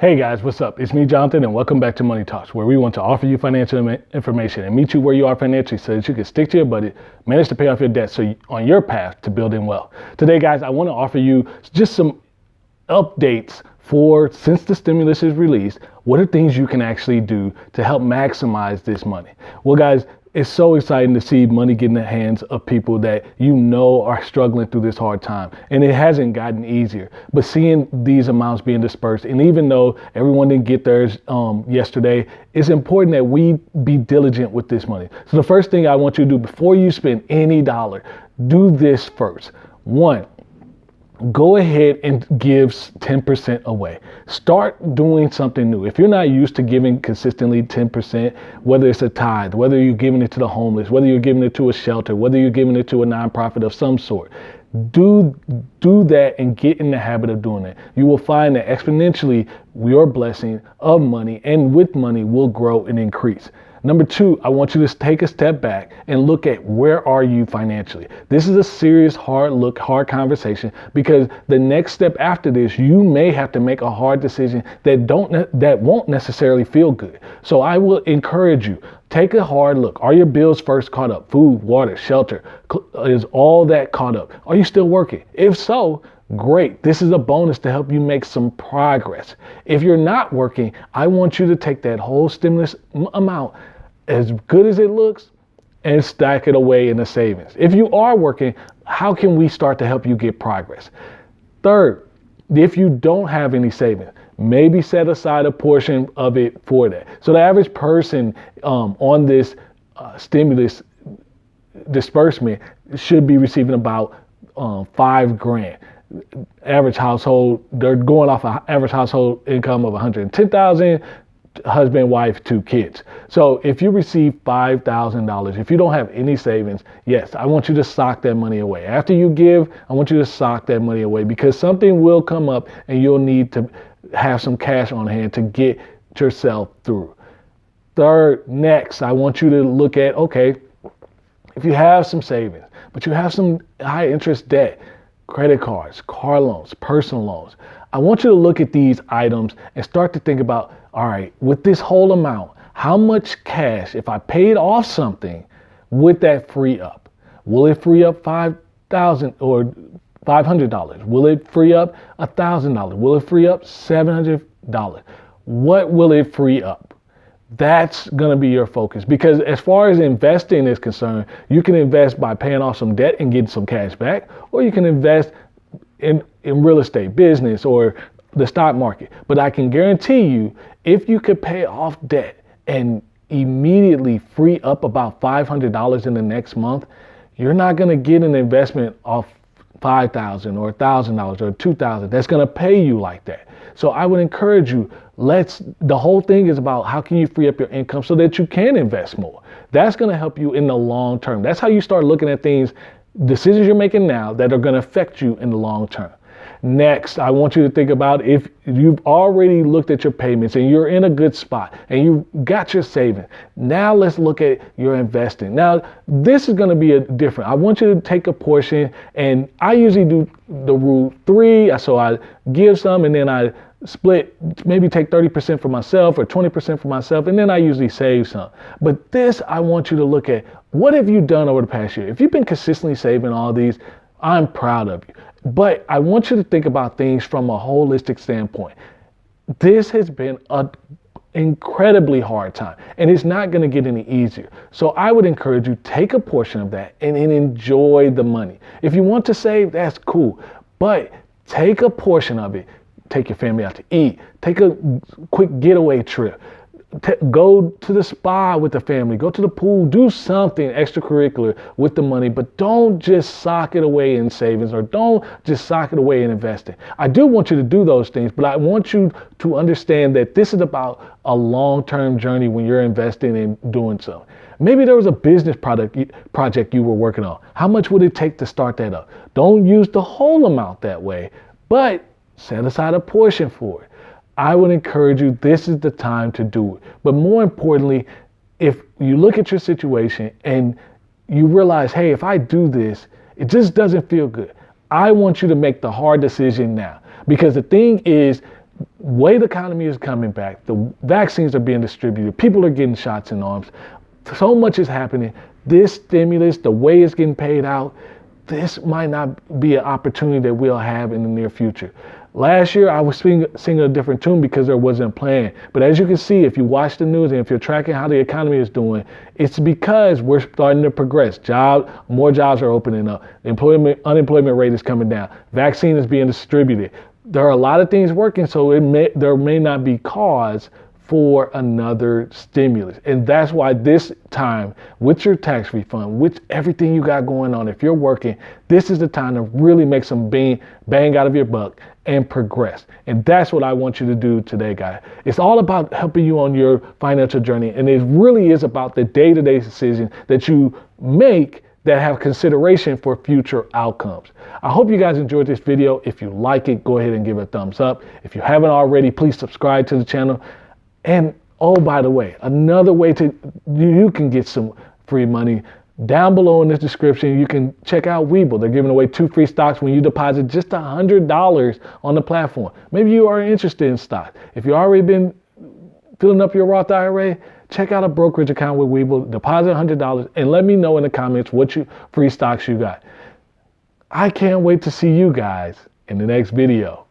Hey guys, what's up? It's me, Jonathan, and welcome back to Money Talks, where we want to offer you financial information and meet you where you are financially so that you can stick to your budget, manage to pay off your debt on your path to building wealth. Today, guys, I want to offer you just some updates since the stimulus is released. What are things you can actually do to help maximize this money? Well, guys, it's so exciting to see money get in the hands of people that you know are struggling through this hard time. And it hasn't gotten easier. But seeing these amounts being dispersed, and even though everyone didn't get theirs yesterday, it's important that we be diligent with this money. So the first thing I want you to do before you spend any dollar, do this first. One, go ahead and give 10% away. Start doing something new. If you're not used to giving consistently 10%, whether it's a tithe, whether you're giving it to the homeless, whether you're giving it to a shelter, whether you're giving it to a nonprofit of some sort, do that and get in the habit of doing it. You will find that exponentially your blessing of money and with money will grow and increase. Number two, I want you to take a step back and look at where are you financially. This is a serious, hard conversation, because the next step after this, you may have to make a hard decision that won't necessarily feel good. So I will encourage you, take a hard look. Are your bills first caught up? Food, water, shelter, is all that caught up? Are you still working? If so, great. This is a bonus to help you make some progress. If you're not working, I want you to take that whole stimulus amount, as good as it looks, and stack it away in the savings. If you are working, how can we start to help you get progress? Third, if you don't have any savings, maybe set aside a portion of it for that. So the average person on this stimulus disbursement should be receiving about $5,000. Average household, they're going off an average household income of $110,000. Husband, wife, 2 kids. So if you receive $5,000, if you don't have any savings, yes, I want you to sock that money away. After you give, I want you to sock that money away, because something will come up and you'll need to have some cash on hand to get yourself through. Third, next, I want you to look at, okay, if you have some savings, but you have some high interest debt, credit cards, car loans, personal loans, I want you to look at these items and start to think about, all right, with this whole amount, how much cash, if I paid off something, would that free up? Will it free up $5,000 or $500? Will it free up $1,000? Will it free up $700? What will it free up? That's going to be your focus, because as far as investing is concerned, you can invest by paying off some debt and getting some cash back, or you can invest in real estate, business, or the stock market. But I can guarantee you, if you could pay off debt and immediately free up about $500 in the next month, you're not going to get an investment off $5,000 or $1,000 or $2,000 that's going to pay you like that. So I would encourage you, the whole thing is about how can you free up your income so that you can invest more. That's going to help you in the long term. That's how you start looking at things, decisions you're making now that are going to affect you in the long term. Next, I want you to think about, if you've already looked at your payments and you're in a good spot and you got your savings, now let's look at your investing. Now, this is going to be different. I want you to take a portion, and I usually do the rule 3. So I give some, and then I split, maybe take 30% for myself or 20% for myself, and then I usually save some. But this, I want you to look at, what have you done over the past year? If you've been consistently saving all these, I'm proud of you. But I want you to think about things from a holistic standpoint. This has been an incredibly hard time, and it's not going to get any easier. So I would encourage you, take a portion of that and enjoy the money. If you want to save, that's cool. But take a portion of it. Take your family out to eat. Take a quick getaway trip. Go to the spa with the family, go to the pool, do something extracurricular with the money, but don't just sock it away in savings, or don't just sock it away in investing. I do want you to do those things, but I want you to understand that this is about a long-term journey when you're investing in doing so. Maybe there was a business project you were working on. How much would it take to start that up? Don't use the whole amount that way, but set aside a portion for it. I would encourage you, this is the time to do it. But more importantly, if you look at your situation and you realize, hey, if I do this, it just doesn't feel good, I want you to make the hard decision now. Because the thing is, way the economy is coming back, the vaccines are being distributed, people are getting shots in arms, so much is happening. This stimulus, the way it's getting paid out, this might not be an opportunity that we'll have in the near future. Last year, I was singing a different tune because there wasn't a plan. But as you can see, if you watch the news and if you're tracking how the economy is doing, it's because we're starting to progress. More jobs are opening up. The unemployment rate is coming down. Vaccine is being distributed. There are a lot of things working, so there may not be cause for another stimulus. And that's why this time, with your tax refund, with everything you got going on, if you're working, this is the time to really make some bang out of your buck and progress. And that's what I want you to do today, guys. It's all about helping you on your financial journey. And it really is about the day-to-day decisions that you make that have consideration for future outcomes. I hope you guys enjoyed this video. If you like it, go ahead and give it a thumbs up. If you haven't already, please subscribe to the channel. And oh, by the way, another way you can get some free money, down below in this description, you can check out Webull. They're giving away 2 free stocks when you deposit just $100 on the platform. Maybe you are interested in stock. If you've already been filling up your Roth IRA, check out a brokerage account with Webull, deposit $100, and let me know in the comments what free stocks you got. I can't wait to see you guys in the next video.